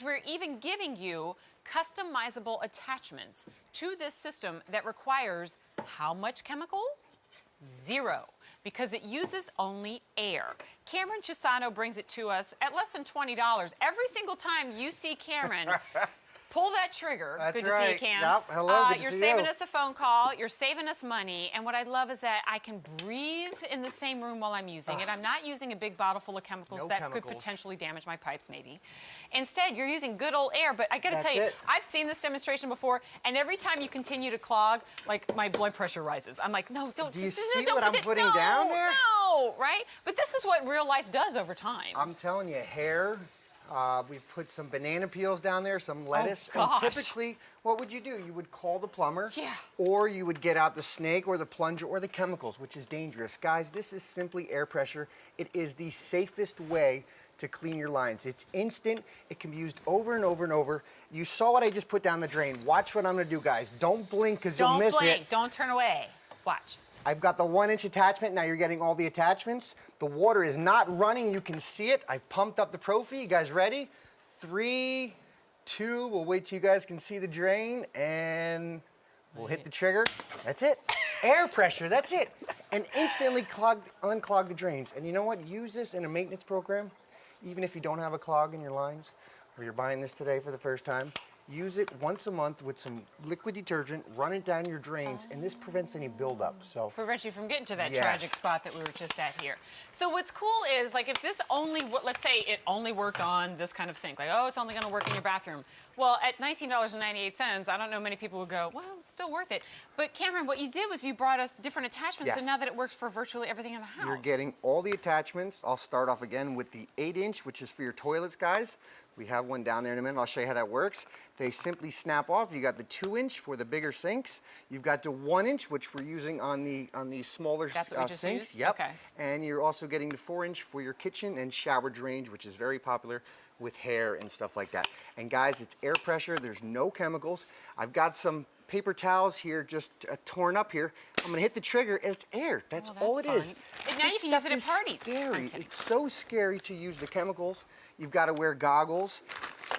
We're even giving you customizable attachments to this system that requires how much chemical? Zero, because it uses only air. Cameron Chisano brings it to us at less than $20. Every single time you see Cameron pull that trigger. That's good to right. see you, Cam. Yep. Hello, good to you're see saving you. us a phone call. You're saving us money. And what I love is that I can breathe in the same room while I'm using it. I'm not using a big bottle full of chemicals could potentially damage my pipes, maybe. Instead, you're using good old air. But I got to tell you, I've seen this demonstration before, and every time you continue to clog, like my blood pressure rises. I'm like, no, don't. Do you don't see what I'm putting down there? No, right? But this is what real life does over time. I'm telling you, hair. We put some banana peels down there, some lettuce. Oh, gosh. And typically, what would you do? You would call the plumber. Yeah. Or you would get out the snake or the plunger or the chemicals, which is dangerous. Guys, this is simply air pressure. It is the safest way to clean your lines. It's instant. It can be used over and over and over. You saw what I just put down the drain. Watch what I'm gonna do, guys. Don't blink, because you'll miss it. Don't blink. Don't turn away. Watch. I've got the 1-inch attachment. Now you're getting all the attachments. The water is not running. You can see it. I pumped up the Profi. You guys ready? 3, 2. We'll wait till you guys can see the drain, and we'll hit the trigger. That's it. Air pressure. That's it. And instantly unclog the drains. And you know what? Use this in a maintenance program, even if you don't have a clog in your lines, or you're buying this today for the first time. Use it once a month with some liquid detergent, run it down your drains, and this prevents any buildup. So prevents you from getting to that tragic spot that we were just at here. So what's cool is, like, if this only, let's say it only worked on this kind of sink, like, oh, it's only going to work in your bathroom. Well, at $19.98, I don't know many people would go, well, it's still worth it. But Cameron, what you did was you brought us different attachments, so now that it works for virtually everything in the house. You're getting all the attachments. I'll start off again with the 8-inch, which is for your toilets, guys. We have one down there in a minute. I'll show you how that works. They simply snap off. You got the 2-inch for the bigger sinks. You've got the 1-inch, which we're using on the smaller sinks. Yep. Okay. And you're also getting the 4-inch for your kitchen and shower drains, which is very popular with hair and stuff like that. And guys, it's air pressure. There's no chemicals. I've got some paper towels here just torn up here. I'm gonna hit the trigger and it's air. That's all it is. And now you can use it at parties. Scary. It's so scary to use the chemicals. You've got to wear goggles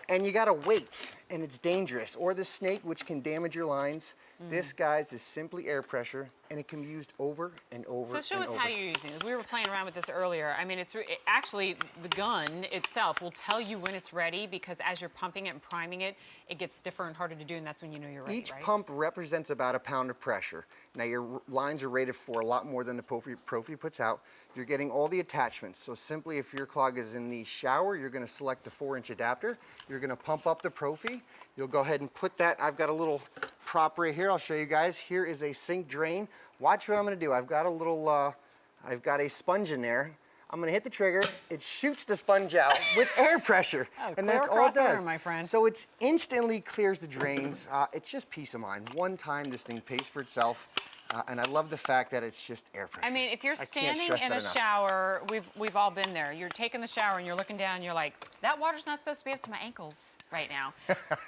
and you got to wait, and it's dangerous. Or the snake, which can damage your lines. This, guys, is simply air pressure, and it can be used over and over and over. So show us how you're using this. We were playing around with this earlier. I mean, actually, the gun itself will tell you when it's ready, because as you're pumping it and priming it, it gets stiffer and harder to do, and that's when you know you're ready, Each pump represents about a pound of pressure. Now, your lines are rated for a lot more than the Profi puts out. You're getting all the attachments. So simply, if your clog is in the shower, you're gonna select the 4-inch adapter. You're gonna pump up the Profi. You'll go ahead and put that. I've got a little prop right here. I'll show you guys. Here is a sink drain. Watch what I'm gonna do. I've got a little, I've got a sponge in there. I'm gonna hit the trigger. It shoots the sponge out with air pressure. And that's all it does, my friend. So it instantly clears the drains. It's just peace of mind. One time, this thing pays for itself. And I love the fact that it's just air pressure. I mean, if you're standing in a shower, we've all been there. You're taking the shower and you're looking down and you're like, that water's not supposed to be up to my ankles right now.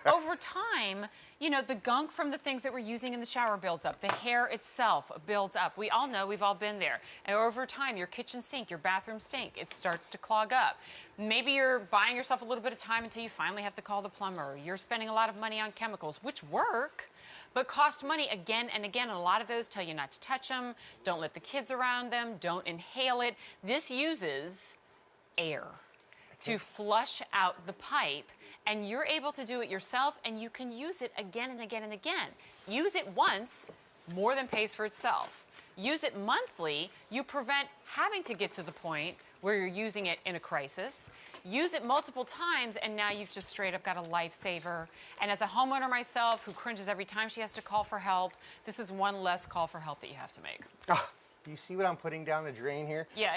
Over time, you know, the gunk from the things that we're using in the shower builds up. The hair itself builds up. We all know, we've all been there. And over time, your kitchen sink, your bathroom sink, it starts to clog up. Maybe you're buying yourself a little bit of time until you finally have to call the plumber. You're spending a lot of money on chemicals, which work, but cost money again and again. And a lot of those tell you not to touch them, don't let the kids around them, don't inhale it. This uses air to flush out the pipe, and you're able to do it yourself, and you can use it again and again and again. Use it once, more than pays for itself. Use it monthly, you prevent having to get to the point where you're using it in a crisis. Use it multiple times, and now you've just straight up got a lifesaver. And as a homeowner myself, who cringes every time she has to call for help, this is one less call for help that you have to make. Do you see what I'm putting down the drain here? Yeah.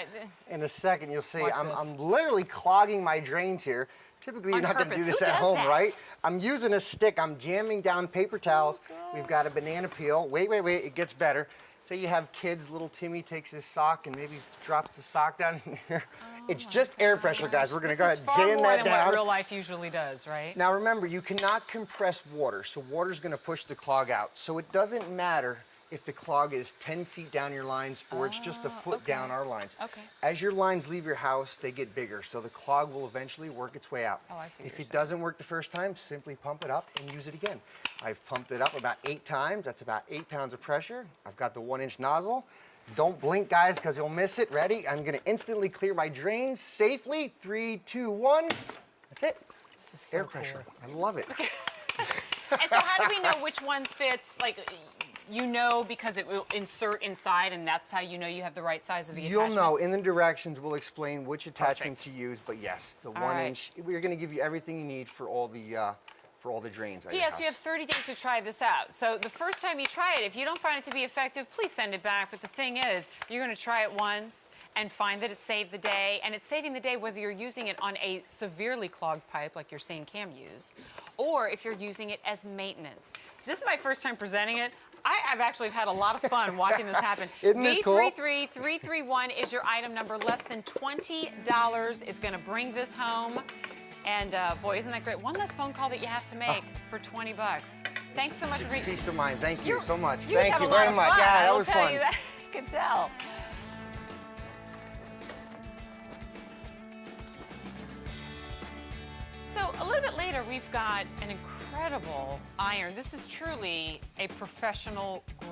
In a second, you'll see I'm literally clogging my drains here. Typically, you're not going to do this at home, right? I'm using a stick. I'm jamming down paper towels. We've got a banana peel. Wait, it gets better. Say you have kids, little Timmy takes his sock and maybe drops the sock down in here. It's just air pressure, guys. We're going to go ahead and jam that down. This is far more than what real life usually does, right? Now remember, you cannot compress water, so water's going to push the clog out. So it doesn't matter if the clog is 10 feet down your lines or it's just a foot down our lines. Okay. As your lines leave your house, they get bigger, so the clog will eventually work its way out. Oh, I see what If you're it doesn't work the first time, simply pump it up and use it again. I've pumped it up about 8 times. That's about 8 pounds of pressure. I've got the 1-inch nozzle. Don't blink, guys, because you'll miss it. Ready? I'm going to instantly clear my drains safely. 3, 2, 1. That's it. This is so Air pressure. I love it. And so how do we know which ones fits? Like, you know, because it will insert inside, and that's how you know you have the right size of the attachment? You'll know. In the directions, we'll explain which attachments to use. But yes, the 1-inch. We're going to give you everything you need for all the drains. Yes, you have 30 days to try this out. So the first time you try it, if you don't find it to be effective, please send it back. But the thing is, you're going to try it once and find that it saved the day. And it's saving the day whether you're using it on a severely clogged pipe, like you're seeing Cam use, or if you're using it as maintenance. This is my first time presenting it. I've actually had a lot of fun watching this happen. Isn't this cool? V33331 is your item number. Less than $20 is going to bring this home. And boy, isn't that great? One less phone call that you have to make for 20 bucks. Thanks so much for being. Peace of mind. Thank you so much. You Thank you very much. Yeah, that was fun. I can tell. So a little bit later, we've got an incredible iron. This is truly a professional grade.